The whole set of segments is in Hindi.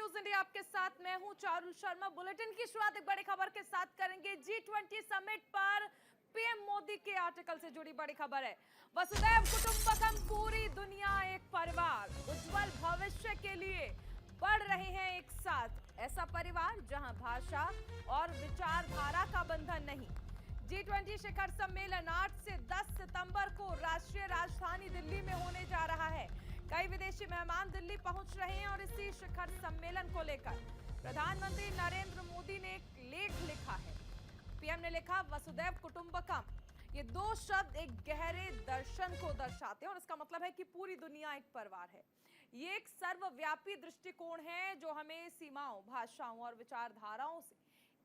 न्यूज इंडिया आपके साथ मैं हूं चारुल शर्मा। बुलेटिन की शुरुआत एक बड़ी खबर के साथ करेंगे। G20 समिट पर पीएम मोदी के आर्टिकल से जुड़ी बड़ी खबर है। वसुधैव कुटुंबकम, पूरी दुनिया एक परिवार, उज्जवल भविष्य के लिए बढ़ रहे हैं एक साथ। ऐसा परिवार जहां भाषा और विचारधारा का बंधन नहीं। G20 शिखर सम्मेलन 8 से 10 सितंबर को राष्ट्रीय राजधानी दिल्ली में होने जा रहा है। कई विदेशी मेहमान दिल्ली पहुंच रहे हैं और इसी शिखर सम्मेलन को लेकर प्रधानमंत्री नरेंद्र मोदी ने एक लेख लिखा है। पीएम ने लिखा, वसुधैव कुटुंबकम। ये दो शब्द एक गहरे दर्शन को दर्शाते हैं और इसका मतलब है कि पूरी दुनिया एक परिवार है। ये एक सर्वव्यापी दृष्टिकोण है जो हमें सीमाओं, भाषाओं और विचारधाराओं से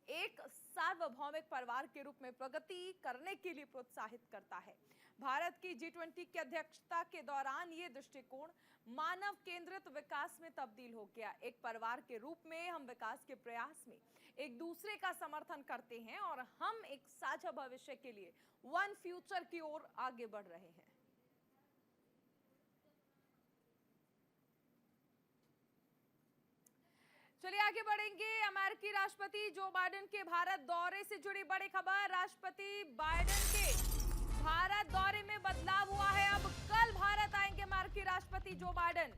एक सार्वभौमिक परिवार के रूप में प्रगति करने के लिए प्रोत्साहित करता है। भारत की G20 की अध्यक्षता के दौरान ये दृष्टिकोण मानव केंद्रित विकास में तब्दील हो गया। एक परिवार के रूप में हम विकास के प्रयास में एक दूसरे का समर्थन करते हैं और हम एक साझा भविष्य के लिए वन फ्यूचर की ओर आगे बढ़ रहे हैं। चलिए आगे बढ़ेंगे। अमेरिकी राष्ट्रपति जो बाइडेन के भारत दौरे से जुड़ी बड़ी खबर। राष्ट्रपति बाइडेन के भारत दौरे में बदलाव हुआ है। अब कल भारत आएंगे अमेरिकी राष्ट्रपति जो बाइडेन।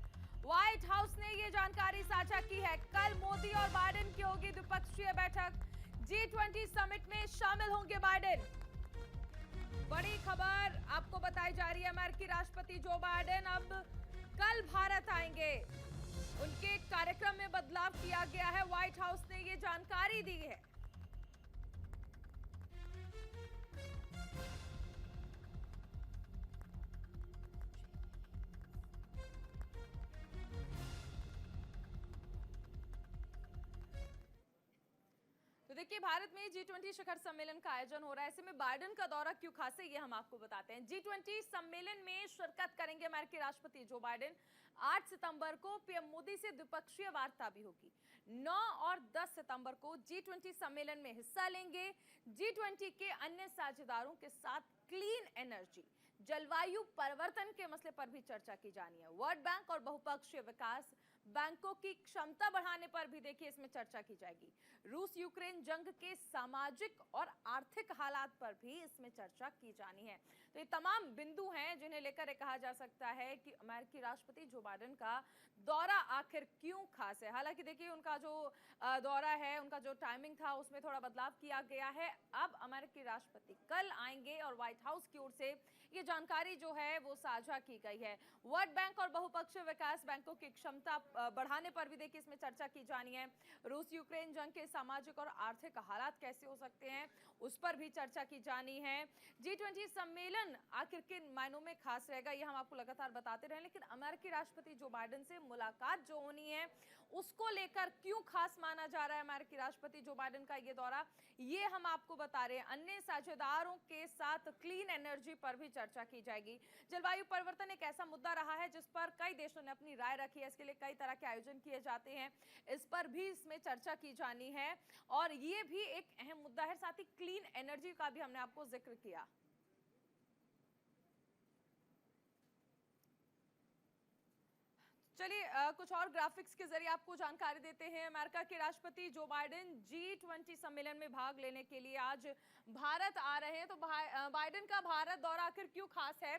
व्हाइट हाउस ने यह जानकारी साझा की है। कल मोदी और बाइडेन की होगी द्विपक्षीय बैठक। G20 समिट में शामिल होंगे बाइडेन। बड़ी खबर आपको बताई जा रही है। अमेरिकी राष्ट्रपति जो बाइडेन अब कल भारत आएंगे। उनके कार्यक्रम में बदलाव किया गया है। व्हाइट हाउस ने यह जानकारी दी है। तो देखिए, भारत में G20 शिखर सम्मेलन का आयोजन हो रहा है। ऐसे में बाइडेन का दौरा क्यों खास है, ये हम आपको बताते हैं। G20 सम्मेलन में शिरकत करेंगे अमेरिकी राष्ट्रपति जो बाइडेन। 8 सितंबर को पीएम मोदी से द्विपक्षीय वार्ता भी होगी। 9 और 10 सितंबर को G20 सम्मेलन में हिस्सा लेंगे। G20 के अन्य साझेदारों के साथ क्लीन एनर्जी, जलवायु परिवर्तन के मसले पर भी चर्चा की जानी है। वर्ल्ड बैंक और बहुपक्षीय विकास बैंकों की क्षमता बढ़ाने पर भी देखिए इसमें चर्चा की जाएगी। रूस यूक्रेन जंग के सामाजिक और आर्थिक हालात पर भी इसमें चर्चा की जानी है। तो ये तमाम बिंदु हैं जिन्हें लेकर ये कहा जा सकता है कि अमेरिकी राष्ट्रपति जो बाइडेन का दौरा आखिर क्यों खास है। हालांकि देखिए, उनका जो दौरा है, उनका जो टाइमिंग था उसमें थोड़ा बदलाव किया गया है। अब अमेरिकी राष्ट्रपति कल आएंगे और व्हाइट हाउस की ओर से ये जानकारी जो है वो साझा की गई है। वर्ल्ड बैंक और बहुपक्षीय विकास बैंकों की क्षमता बढ़ाने पर भी देखिए इसमें चर्चा की जानी है। रूस यूक्रेन जंग के सामाजिक और आर्थिक हालात कैसे हो सकते हैं उस पर भी चर्चा की जानी है। G20 सम्मेलन आखिर किन मायनों में खास रहेगा ये हम आपको लगातार बताते रहे, लेकिन अमेरिकी राष्ट्रपति जो बाइडेन से मुलाकात जो होनी है उसको लेकर क्यों खास माना जा रहा है अमेरिकी राष्ट्रपति जो बाइडेन का ये दौरा, ये हम आपको बता रहे हैं। अन्य साझेदारों के साथ क्लीन एनर्जी पर भी चर्चा की जाएगी। जलवायु परिवर्तन एक ऐसा मुद्दा रहा है जिस पर कई देशों ने अपनी राय रखी है। इसके लिए कई तरह के आयोजन किए जाते हैं। इस पर भी इसमें चर्चा की जानी है और ये भी एक अहम मुद्दा है। साथ ही क्लीन एनर्जी का भी हमने आपको जिक्र किया। चलिए कुछ और ग्राफिक्स के जरिए आपको जानकारी देते हैं। अमेरिका के राष्ट्रपति जो बाइडेन G20 सम्मेलन में भाग लेने के लिए आज भारत आ रहे हैं। तो बाइडेन का भारत दौरा आखिर क्यों खास है।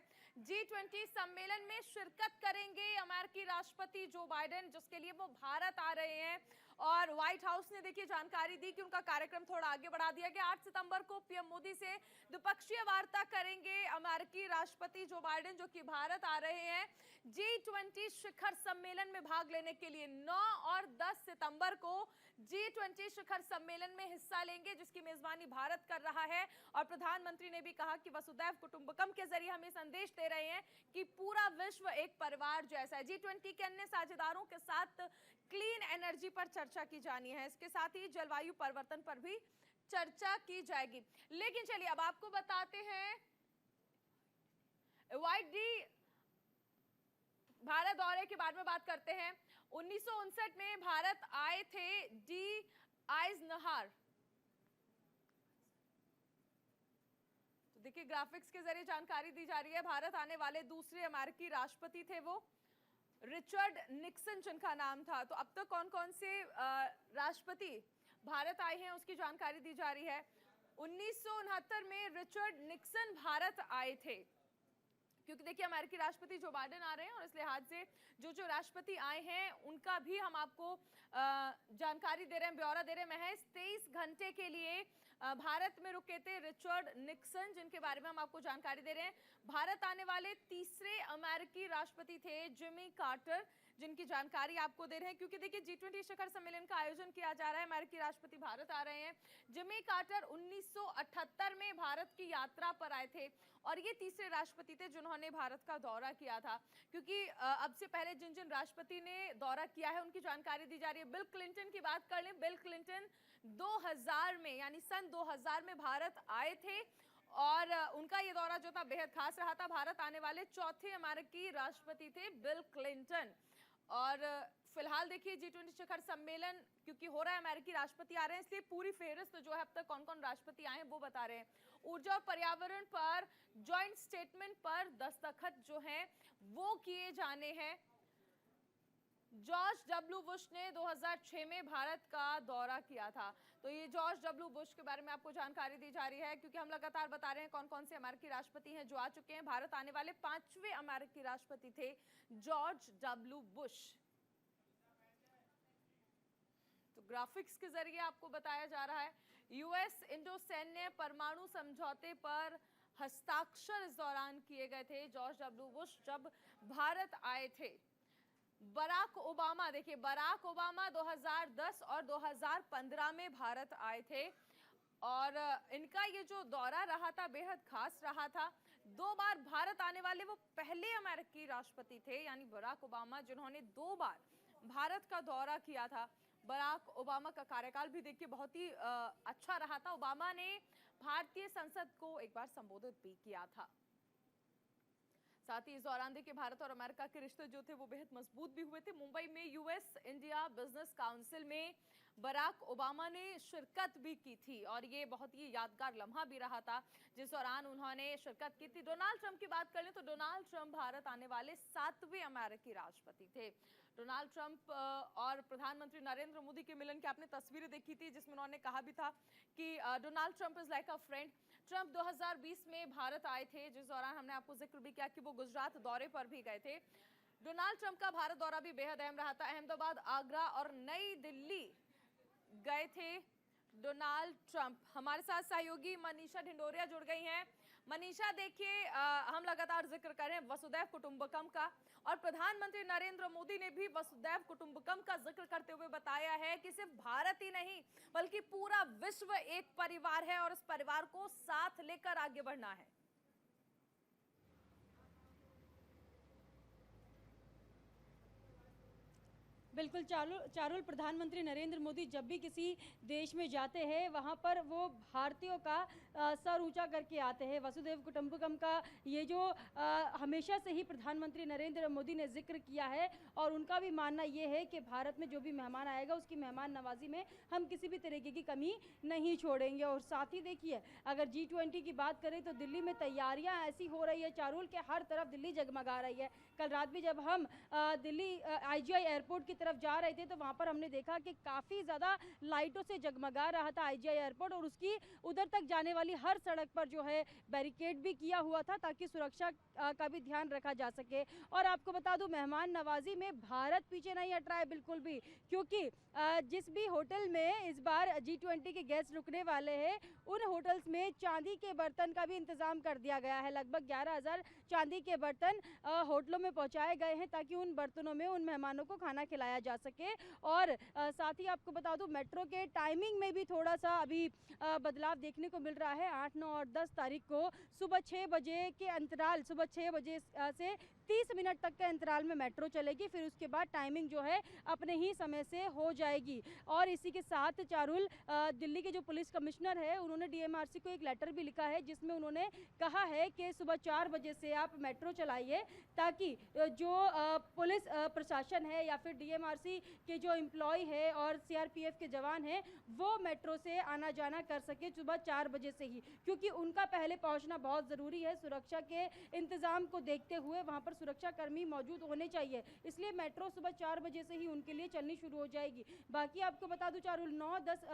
G20 सम्मेलन में शिरकत करेंगे अमेरिकी राष्ट्रपति जो बाइडेन, जिसके लिए वो भारत आ रहे हैं। और व्हाइट हाउस ने देखिए जानकारी दी कि उनका कार्यक्रम थोड़ा आगे बढ़ा दिया गया। 8 सितंबर को पीएम मोदी से द्विपक्षीय वार्ता करेंगे अमेरिकी राष्ट्रपति जो बाइडेन, जो कि भारत आ रहे हैं G20 शिखर सम्मेलन में भाग लेने के लिए। 9 और 10 सितंबर को G20 शिखर सम्मेलन में हिस्सा लेंगे, जिसकी मेजबानी भारत कर रहा है। और प्रधानमंत्री ने भी कहा कि वसुधैव कुटुंबकम के जरिए हमें संदेश दे रहे हैं कि पूरा विश्व एक परिवार जैसा है। G20 के अन्य साझेदारों के साथ क्लीन एनर्जी पर चर्चा की जानी है। इसके साथ ही जलवायु परिवर्तन पर भी चर्चा की जाएगी। लेकिन चलिए अब आपको बताते हैं व्हाइट डी भारत दौरे के बारे में बात करते हैं। 1959 में भारत आए थे डी आइजनहार। तो देखिए ग्राफिक्स के जरिए जानकारी दी जा रही है। भारत आने वाले दूसरे अमेरिकी राष्ट्रपति थे वो। रिचर्ड निक्सन जिनका नाम था। तो अब तक कौन कौन से राष्ट्रपति भारत आए हैं उसकी जानकारी दी जा रही है। 1969 में रिचर्ड निक्सन भारत आए थे, क्योंकि देखिए अमेरिकी राष्ट्रपति जो बाइडेन आ रहे हैं और इस लिहाज से जो राष्ट्रपति आए हैं उनका भी हम आपको जानकारी दे रहे हैं, ब्यौरा दे रहे हैं। महज 23 घंटे के लिए भारत में रुके थे रिचर्ड निक्सन, जिनके बारे में हम आपको जानकारी दे रहे हैं। भारत आने वाले तीसरे अमेरिकी राष्ट्रपति थे जिमी कार्टर, जिनकी जानकारी आपको दे रहे हैं, क्योंकि देखिए G20 शिखर सम्मेलन का आयोजन किया जा रहा है, अमेरिकी राष्ट्रपति भारत आ रहे हैं। जिमी कार्टर 1978 में भारत की यात्रा पर आए थे और ये तीसरे राष्ट्रपति थे जिन्होंने भारत का दौरा किया था, क्योंकि अब से पहले जिन जिन राष्ट्रपति ने दौरा किया है उनकी जानकारी दी जा रही है। बिल क्लिंटन की बात कर लें, बिल क्लिंटन 2000 में यानी सन 2000 में भारत आए थे और उनका ये दौरा जो था बेहद खास रहा था। भारत आने वाले चौथे अमेरिकी राष्ट्रपति थे बिल क्लिंटन। और फिलहाल देखिए G20 शिखर सम्मेलन क्योंकि हो रहा है, अमेरिकी राष्ट्रपति आ रहे हैं, इसलिए पूरी फेहरिस्त जो है अब तक कौन कौन राष्ट्रपति आए हैं वो बता रहे हैं। ऊर्जा और पर्यावरण पर जॉइंट स्टेटमेंट पर दस्तखत जो हैं वो किए जाने हैं। जॉर्ज डब्ल्यू बुश ने 2006 में भारत का दौरा किया था। तो ये जॉर्ज डब्ल्यू बुश के बारे में आपको जानकारी दी जा रही है, क्योंकि हम लगातार बता रहे हैं कौन कौन से अमेरिकी राष्ट्रपति हैं जो आ चुके हैं। भारत आने वाले 5वें अमेरिकी राष्ट्रपति थे जॉर्ज डब्ल्यू बुश। तो ग्राफिक्स के जरिए आपको बताया जा रहा है यूएस इंडो सैन्य परमाणु समझौते पर हस्ताक्षर इस दौरान किए गए थे जॉर्ज डब्ल्यू बुश जब भारत आए थे। बराक ओबामा, देखिए बराक ओबामा 2010 और 2015 में भारत आए थे और इनका ये जो दौरा रहा था बेहद खास रहा था। 2 बार भारत आने वाले वो पहले अमेरिकी राष्ट्रपति थे, यानी बराक ओबामा, जिन्होंने 2 बार भारत का दौरा किया था। बराक ओबामा का कार्यकाल भी देखिए बहुत ही अच्छा रहा था। ओबामा ने भारतीय संसद को एक बार संबोधित भी किया था। साथ ही इस दौरान देखिए भारत और अमेरिका के रिश्ते जो थे वो बेहद मजबूत भी हुए थे। मुंबई में यूएस इंडिया बिजनेस काउंसिल में बराक ओबामा ने शिरकत भी की थी और ये बहुत ही यादगार लम्हा भी रहा था जिस दौरान उन्होंने शिरकत की थी। डोनाल्ड ट्रंप की बात कर लें तो डोनाल्ड ट्रंप भारत आने वाले 7वें अमेरिकी राष्ट्रपति थे। डोनाल्ड ट्रंप और प्रधानमंत्री नरेंद्र मोदी के मिलन की आपने तस्वीरें देखी थी, जिसमें उन्होंने कहा भी था कि Donald Trump is like a friend. Trump 2020 में भारत आए थे, जिस दौरान हमने आपको जिक्र भी किया कि वो गुजरात दौरे पर भी गए थे। डोनाल्ड ट्रंप का भारत दौरा भी बेहद अहम रहा था। अहमदाबाद, आगरा और नई दिल्ली गए थे डोनाल्ड ट्रंप। हमारे साथ सहयोगी मनीषा ढिंडोरिया जुड़ गई हैं। मनीषा, देखिए हम लगातार जिक्र कर रहे हैं वसुधैव कुटुंबकम का और प्रधानमंत्री नरेंद्र मोदी ने भी वसुधैव कुटुंबकम का जिक्र करते हुए बताया है कि सिर्फ भारत ही नहीं बल्कि पूरा विश्व एक परिवार है और इस परिवार को साथ लेकर आगे बढ़ना है। बिल्कुल चारुल, प्रधानमंत्री नरेंद्र मोदी जब भी किसी देश में जाते हैं वहाँ पर वो भारतीयों का सर ऊंचा करके आते हैं। वसुधैव कुटुंबकम का ये जो हमेशा से ही प्रधानमंत्री नरेंद्र मोदी ने जिक्र किया है और उनका भी मानना ये है कि भारत में जो भी मेहमान आएगा उसकी मेहमान नवाजी में हम किसी भी तरीके की कमी नहीं छोड़ेंगे। और साथ ही देखिए अगर G20 की बात करें तो दिल्ली में तैयारियाँ ऐसी हो रही है चारुल के हर तरफ दिल्ली जगमगा रही है। कल रात भी जब हम दिल्ली IGI एयरपोर्ट की तरफ जा रहे थे तो वहाँ पर हमने देखा कि काफ़ी ज़्यादा लाइटों से जगमगा रहा था IGI एयरपोर्ट और उसकी उधर तक जाने वाली हर सड़क पर जो है बैरिकेड भी किया हुआ था ताकि सुरक्षा का भी ध्यान रखा जा सके। और आपको बता दूं मेहमान नवाजी में भारत पीछे नहीं हट रहा है बिल्कुल भी, क्योंकि जिस भी होटल में इस बार G20 के गेस्ट रुकने वाले हैं उन होटल्स में चांदी के बर्तन का भी इंतजाम कर दिया गया है। लगभग 11,000 चांदी के बर्तन होटलों में पहुंचाए गए हैं ताकि उन बर्तनों में उन मेहमानों को खाना खिलाया जा सके। और साथ ही आपको बता दूं मेट्रो के टाइमिंग में भी थोड़ा सा अभी बदलाव देखने को मिल रहा है। 8, 9 और 10 तारीख को सुबह 6 बजे के अंतराल, सुबह 6 बजे से 30 मिनट तक के अंतराल में मेट्रो चलेगी, फिर उसके बाद टाइमिंग जो है अपने ही समय से हो जाएगी। और इसी के साथ चारुल दिल्ली के जो पुलिस कमिश्नर है उन्होंने DMRC को एक लेटर भी लिखा है जिसमें उन्होंने कहा है कि सुबह 4 बजे से आप मेट्रो चलाइए ताकि जो पुलिस प्रशासन है या फिर DMRC के जो एम्प्लॉय है और CRPF के जवान हैं वो मेट्रो से आना जाना कर सके सुबह 4 बजे से ही, क्योंकि उनका पहले पहुंचना बहुत ज़रूरी है। सुरक्षा के इंतज़ाम को देखते हुए वहाँ पर पर सुरक्षा कर्मी मौजूद होने चाहिए, इसलिए मेट्रो सुबह 4 बजे से ही उनके लिए चलनी शुरू हो जाएगी। बाकी आपको बता दूं चारुल, 9-10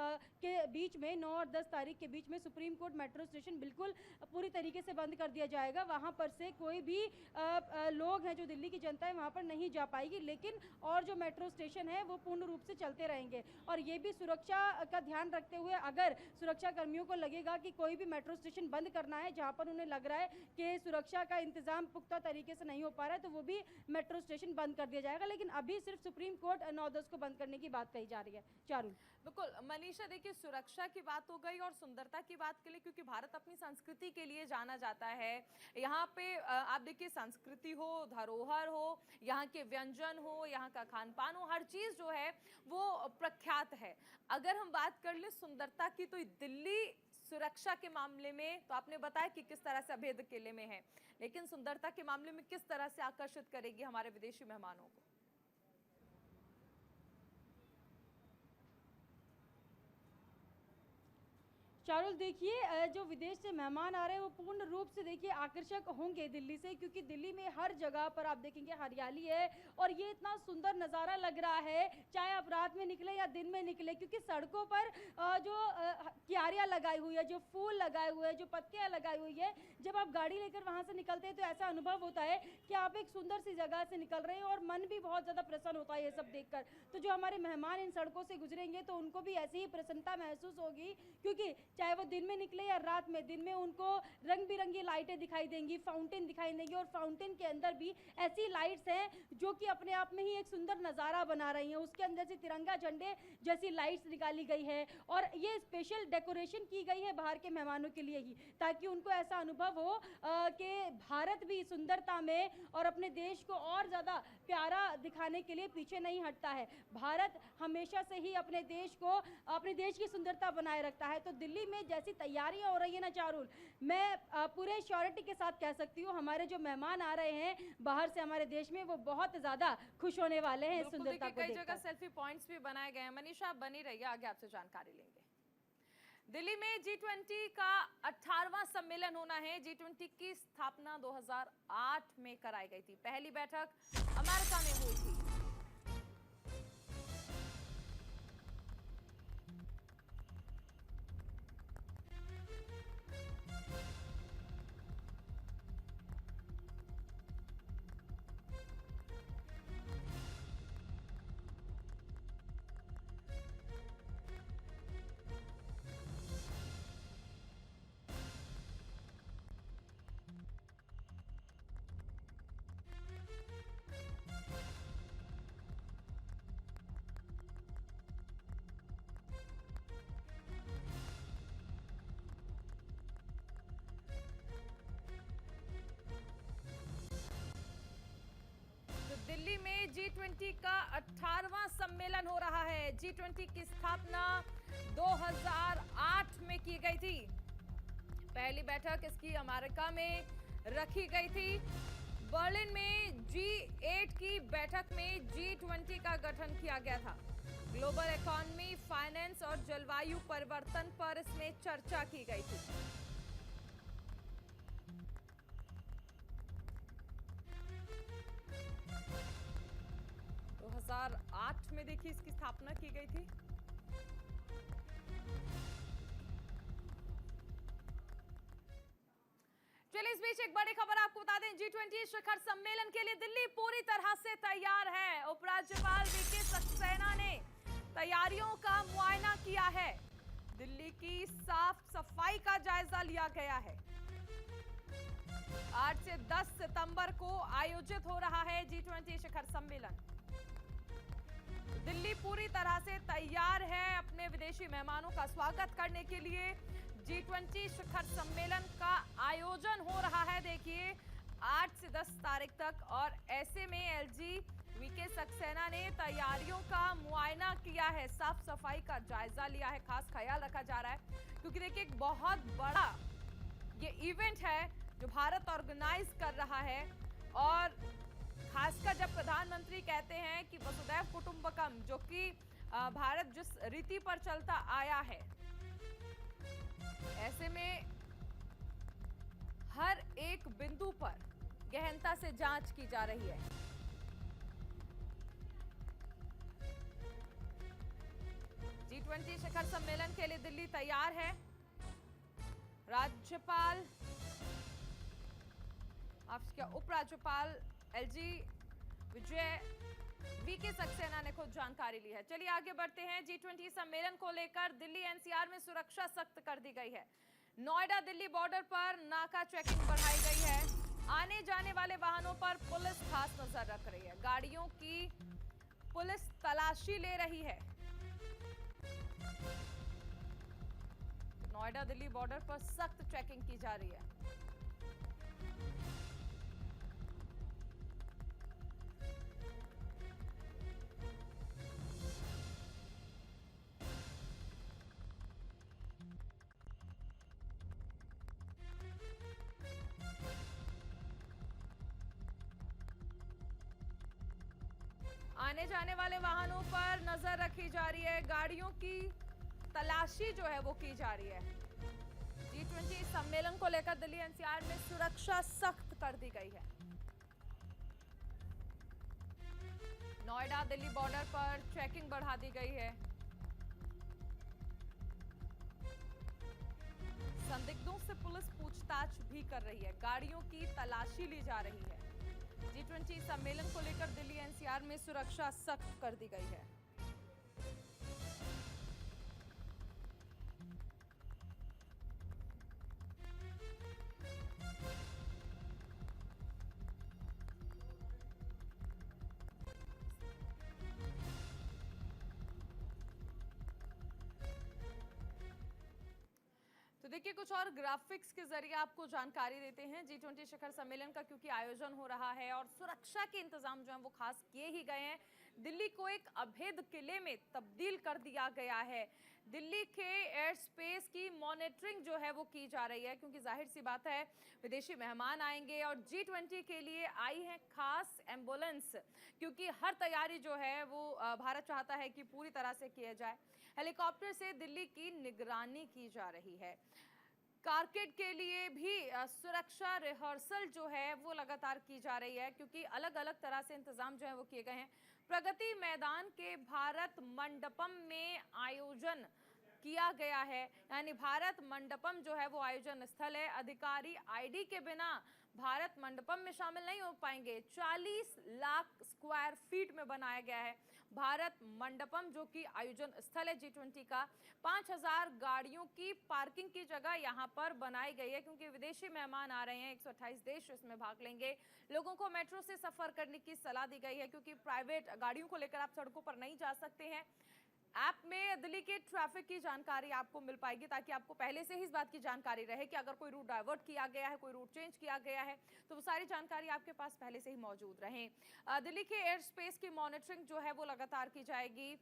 के बीच में, 9 और 10 तारीख के बीच में सुप्रीम कोर्ट मेट्रो स्टेशन बिल्कुल पूरी तरीके से बंद कर दिया जाएगा। वहां पर से कोई भी लोग हैं, जो दिल्ली की जनता है, वहां पर नहीं जा पाएगी, लेकिन और जो मेट्रो स्टेशन है वो पूर्ण रूप से चलते रहेंगे। और ये भी सुरक्षा का ध्यान रखते हुए, अगर सुरक्षा कर्मियों को लगेगा कि कोई भी मेट्रो स्टेशन बंद करना है जहां पर उन्हें लग रहा है कि सुरक्षा का इंतजाम पुख्ता तरीके से नहीं हो पा रहा है, तो वो भी मेट्रो स्टेशन बंद कर दिया जाएगा। लेकिन अभी सिर्फ सुप्रीम कोर्ट 9-10 को बंद करने की बात कही जा रही है। चारुल, बिल्कुल मनीषा, देखिए सुरक्षा की बात हो गई और सुंदरता की बात के लिए, क्योंकि भारत अपनी संस्कृति के लिए जाना जाता है। यहाँ पे आप देखिए, संस्कृति हो, धरोहर हो, यहाँ के व्यंजन हो, यहाँ का खान पान हो, हर चीज जो है वो प्रख्यात है। अगर हम बात कर ले सुंदरता की, तो दिल्ली सुरक्षा के मामले में तो आपने बताया कि किस तरह से अभेद किले में है, लेकिन सुंदरता के मामले में किस तरह से आकर्षित करेगी हमारे विदेशी मेहमानों को? चारुल, देखिए जो विदेश से मेहमान आ रहे हैं वो पूर्ण रूप से देखिए आकर्षक होंगे दिल्ली से, क्योंकि दिल्ली में हर जगह पर आप देखेंगे हरियाली है और ये इतना सुंदर नज़ारा लग रहा है, चाहे आप रात में निकले या दिन में निकले, क्योंकि सड़कों पर जो क्यारियाँ लगाई हुई है, जो फूल लगाए हुए हैं, जो पत्तियाँ लगाई हुई है, जब आप गाड़ी लेकर वहाँ से निकलते हैं तो ऐसा अनुभव होता है कि आप एक सुंदर सी जगह से निकल रहे हैं और मन भी बहुत ज़्यादा प्रसन्न होता है ये सब देखकर। तो जो हमारे मेहमान इन सड़कों से गुजरेंगे तो उनको भी ऐसी ही प्रसन्नता महसूस होगी, क्योंकि चाहे वो दिन में निकले या रात में, दिन में उनको रंग बिरंगी लाइटें दिखाई देंगी, फाउंटेन दिखाई देंगी, और फाउंटेन के अंदर भी ऐसी लाइट्स हैं जो कि अपने आप में ही एक सुंदर नज़ारा बना रही हैं। उसके अंदर से तिरंगा झंडे जैसी लाइट्स निकाली गई है और ये स्पेशल डेकोरेशन की गई है बाहर के मेहमानों के लिए ही, ताकि उनको ऐसा अनुभव हो कि भारत भी सुंदरता में और अपने देश को और ज़्यादा प्यारा दिखाने के लिए पीछे नहीं हटता है। भारत हमेशा से ही अपने देश को, अपने देश की सुंदरता बनाए रखता है। तो दिल्ली में जैसी तैयारियां हो रही है ना चारुल, मैं पूरे श्योरिटी के साथ कह सकती हूँ हमारे जो मेहमान आ रहे हैं बाहर से हमारे देश में, वो बहुत ज़्यादा खुश होने वाले हैं इस सुंदरता को कई देखकर। जगह सेल्फी पॉइंट्स भी बनाए गए हैं। मनीषा, आप बनी रहिए, आगे आपसे जानकारी लेंगे। दिल्ली में G20 का 18वां सम्मेलन होना है। G20 की स्थापना 2008 में कराई गई थी। पहली बैठक अमेरिका में हुई थी। दिल्ली में G20 का 18वां सम्मेलन हो रहा है। G20 की स्थापना 2008 में की गई थी। पहली बैठक इसकी अमेरिका में रखी गई थी। बर्लिन में G8 की बैठक में G20 का गठन किया गया था। ग्लोबल इकोनॉमी, फाइनेंस और जलवायु परिवर्तन पर इसमें चर्चा की गई थी। 2008 में देखिए इसकी स्थापना की गई थी। चलिए, इस बीच एक बड़ी खबर आपको बता दें। G20 शिखर सम्मेलन के लिए दिल्ली पूरी तरह से तैयार है। उपराज्यपाल वीके सक्सेना ने तैयारियों का मुआयना किया है। दिल्ली की साफ सफाई का जायजा लिया गया है। 8 से 10 सितंबर को आयोजित हो रहा है G20 शिखर सम्मेलन। दिल्ली पूरी तरह से तैयार है अपने विदेशी मेहमानों का स्वागत करने के लिए। G20 शिखर सम्मेलन का आयोजन हो रहा है देखिए 8 से 10 तारीख तक, और ऐसे में एलजी वीके सक्सेना ने तैयारियों का मुआयना किया है, साफ सफाई का जायजा लिया है। खास ख्याल रखा जा रहा है क्योंकि देखिए एक बहुत बड़ा ये इवेंट है जो भारत ऑर्गेनाइज कर रहा है, और खासकर जब प्रधानमंत्री कहते हैं कि वसुधैव कुटुंबकम, जो कि भारत जिस रीति पर चलता आया है, ऐसे में हर एक बिंदु पर गहनता से जांच की जा रही है। G20 शिखर सम्मेलन के लिए दिल्ली तैयार है। राज्यपाल उपराज्यपाल एलजी विजय वीके सक्सेना ने खुद जानकारी ली है। चलिए आगे बढ़ते हैं। G20 सम्मेलन को लेकर दिल्ली एनसीआर में सुरक्षा सख्त कर दी गई है। नोएडा दिल्ली बॉर्डर पर नाका चेकिंग बढ़ाई गई है। आने जाने वाले वाहनों पर पुलिस खास नजर रख रही है। गाड़ियों की पुलिस तलाशी ले रही है। नोएडा दिल्ली बॉर्डर पर सख्त चेकिंग की जा रही है। आने जाने वाले वाहनों पर नजर रखी जा रही है। गाड़ियों की तलाशी जो है वो की जा रही है। G20 सम्मेलन को लेकर दिल्ली एनसीआर में सुरक्षा सख्त कर दी गई है। नोएडा दिल्ली बॉर्डर पर चेकिंग बढ़ा दी गई है। संदिग्धों से पुलिस पूछताछ भी कर रही है। गाड़ियों की तलाशी ली जा रही है। G20 सम्मेलन को लेकर दिल्ली एनसीआर में सुरक्षा सख्त कर दी गई है। तो देखिए कुछ और ग्राफिक्स के जरिए आपको जानकारी देते हैं। G20 शिखर सम्मेलन का क्योंकि आयोजन हो रहा है और सुरक्षा के इंतजाम जो है वो खास किए ही गए हैं। दिल्ली को एक अभेद किले में तब्दील कर दिया गया है। दिल्ली के एयर स्पेस की मॉनिटरिंग जो है वो की जा रही है, क्योंकि जाहिर सी बात है विदेशी मेहमान आएंगे और G20 के लिए आई है खास एम्बुलेंस, क्योंकि हर तैयारी जो है वो भारत चाहता है कि पूरी तरह से किया जाए। हेलीकॉप्टर से दिल्ली की निगरानी की जा रही है। कारकेड के लिए भी सुरक्षा रिहर्सल जो है वो लगातार की जा रही है, क्योंकि अलग अलग तरह से इंतजाम जो है वो किए गए हैं। प्रगति मैदान के भारत मंडपम में आयोजन किया गया है, यानी भारत मंडपम जो है वो आयोजन स्थल है। अधिकारी आईडी के बिना भारत मंडपम में शामिल नहीं हो पाएंगे। 40 लाख स्क्वायर फीट में बनाया गया है भारत मंडपम, जो कि आयोजन स्थल है G20 का। 5000 गाड़ियों की पार्किंग की जगह यहां पर बनाई गई है, क्योंकि विदेशी मेहमान आ रहे हैं। 128 देश इसमें भाग लेंगे। लोगों को मेट्रो से सफर करने की सलाह दी गई है, क्योंकि प्राइवेट गाड़ियों को लेकर आप सड़कों पर नहीं जा सकते हैं। ऐप में दिल्ली के ट्रैफिक की जानकारी आपको मिल पाएगी, ताकि आपको पहले से ही इस बात की जानकारी रहे कि अगर कोई रूट डाइवर्ट किया गया है, कोई रूट चेंज किया गया है, तो वो सारी जानकारी आपके पास पहले से ही मौजूद रहे। दिल्ली के एयर स्पेस की मॉनिटरिंग जो है वो लगातार की जाएगी,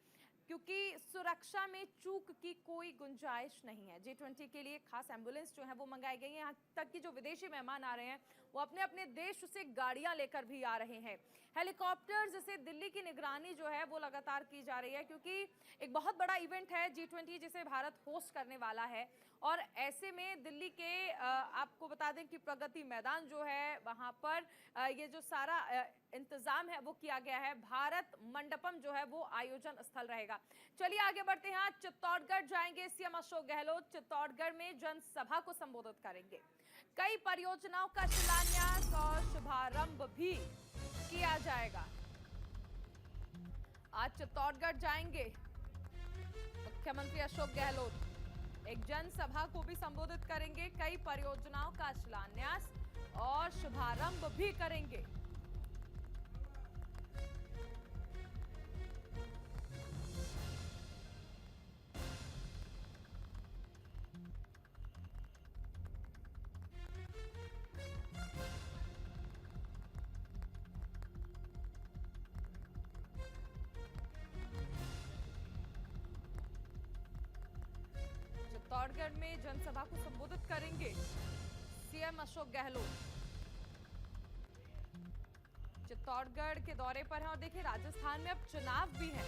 क्योंकि सुरक्षा में चूक की कोई गुंजाइश नहीं है। G20 के लिए खास एम्बुलेंस जो है वो मंगाई गई है। यहाँ तक कि जो विदेशी मेहमान आ रहे हैं वो अपने अपने देश से गाड़ियां लेकर भी आ रहे हैं। हेलीकॉप्टर्स से दिल्ली की निगरानी जो है वो लगातार की जा रही है, क्योंकि एक बहुत बड़ा इवेंट है G20 जिसे भारत होस्ट करने वाला है। और ऐसे में दिल्ली के आपको बता दें कि प्रगति मैदान जो है वहां पर ये जो सारा इंतजाम है वो किया गया है। भारत मंडपम जो है वो आयोजन स्थल रहेगा। चलिए आगे बढ़ते हैं। चित्तौड़गढ़ जाएंगे सीएम अशोक गहलोत। चित्तौड़गढ़ में जनसभा को संबोधित करेंगे। कई परियोजनाओं का शिलान्यास और शुभारंभ भी किया जाएगा। आज चित्तौड़गढ़ जाएंगे मुख्यमंत्री अशोक गहलोत। एक जनसभा को भी संबोधित करेंगे। कई परियोजनाओं का शिलान्यास और शुभारंभ भी करेंगे। चित्तौड़गढ़ में जनसभा को संबोधित करेंगे सीएम अशोक गहलोत। चित्तौड़गढ़ के दौरे पर हैं और देखिए राजस्थान में अब चुनाव भी है,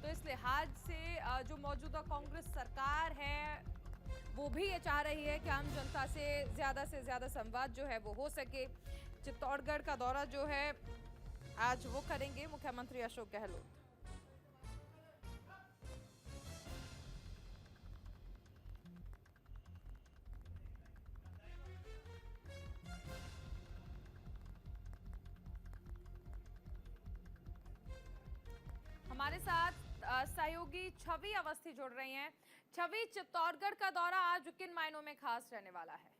तो इस लिहाज से जो मौजूदा कांग्रेस सरकार है वो भी ये चाह रही है कि आम जनता से ज्यादा संवाद जो है वो हो सके। चित्तौड़गढ़ का दौरा जो है आज वो करेंगे मुख्यमंत्री अशोक गहलोत। हमारे साथ सहयोगी छवि अवस्थी जुड़ रही हैं। छवि, चित्तौड़गढ़ का दौरा आज किन मायनों में खास रहने वाला है?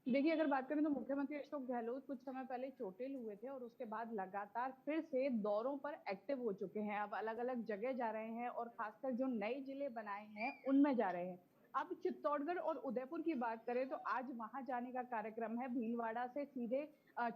देखिए, अगर बात करें तो मुख्यमंत्री अशोक गहलोत कुछ समय पहले चोटिल हुए थे और उसके बाद लगातार फिर से दौरों पर एक्टिव हो चुके हैं। अब अलग-अलग जगह जा रहे हैं और खासकर जो नए जिले बनाए हैं, उनमें जा रहे हैं। अब चित्तौड़गढ़ और उदयपुर की बात करें तो आज वहां जाने का कार्यक्रम है। भीलवाड़ा से सीधे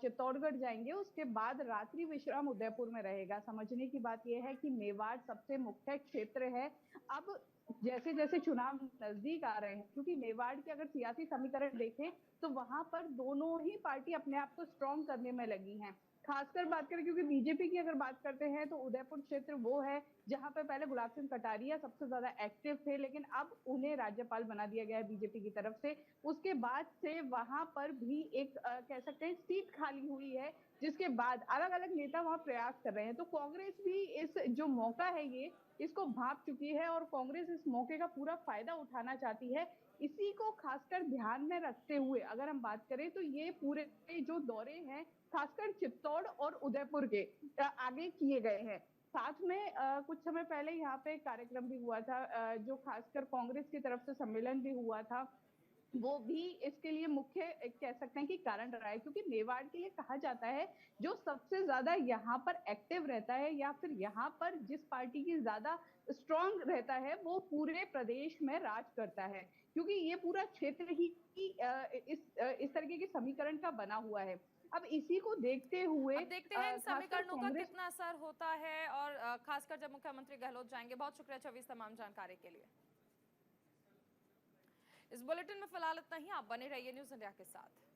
चित्तौड़गढ़ जाएंगे, उसके बाद रात्रि विश्राम उदयपुर में रहेगा। समझने की बात यह है कि मेवाड़ सबसे मुख्य क्षेत्र है। अब जैसे जैसे चुनाव नजदीक आ रहे हैं, क्योंकि मेवाड़ के अगर सियासी समीकरण देखें तो वहां पर दोनों ही पार्टी अपने आप को स्ट्रॉन्ग करने में लगी हैं। खासकर बात करें, क्योंकि बीजेपी की अगर बात करते हैं तो उदयपुर क्षेत्र वो है जहां पे पहले गुलाब सिंह कटारिया सबसे ज्यादा एक्टिव थे, लेकिन अब उन्हें राज्यपाल बना दिया गया है बीजेपी की तरफ से। उसके बाद से वहां पर भी एक कह सकते हैं सीट खाली हुई है, जिसके बाद अलग अलग नेता वहां प्रयास कर रहे हैं। तो कांग्रेस भी इस जो मौका है ये इसको भांप चुकी है और कांग्रेस इस मौके का पूरा फायदा उठाना चाहती है। इसी को खासकर ध्यान में रखते हुए अगर हम बात करें तो ये पूरे जो दौरे हैं खासकर चित्तौड़ और उदयपुर के आगे किए गए हैं। साथ में कुछ समय पहले यहाँ पे कार्यक्रम भी हुआ था, जो खासकर कांग्रेस की तरफ से सम्मेलन भी हुआ था, वो भी इसके लिए मुख्य कह सकते हैं कि कारण रहा है। क्योंकि मेवाड़ के लिए कहा जाता है जो सबसे ज्यादा यहाँ पर एक्टिव रहता है या फिर यहाँ पर जिस पार्टी की ज्यादा स्ट्रांग रहता है वो पूरे प्रदेश में राज करता है, क्योंकि ये पूरा क्षेत्र ही इस तरीके के समीकरण का बना हुआ है। अब इसी को देखते हुए अब देखते हैं इन खासकर समीकरणों का कांग्रेस कितना असर होता है और खासकर जब मुख्यमंत्री गहलोत जाएंगे। बहुत शुक्रिया छवि इस तमाम जानकारी के लिए। इस बुलेटिन में फिलहाल इतना ही। आप बने रहिए न्यूज़ इंडिया के साथ।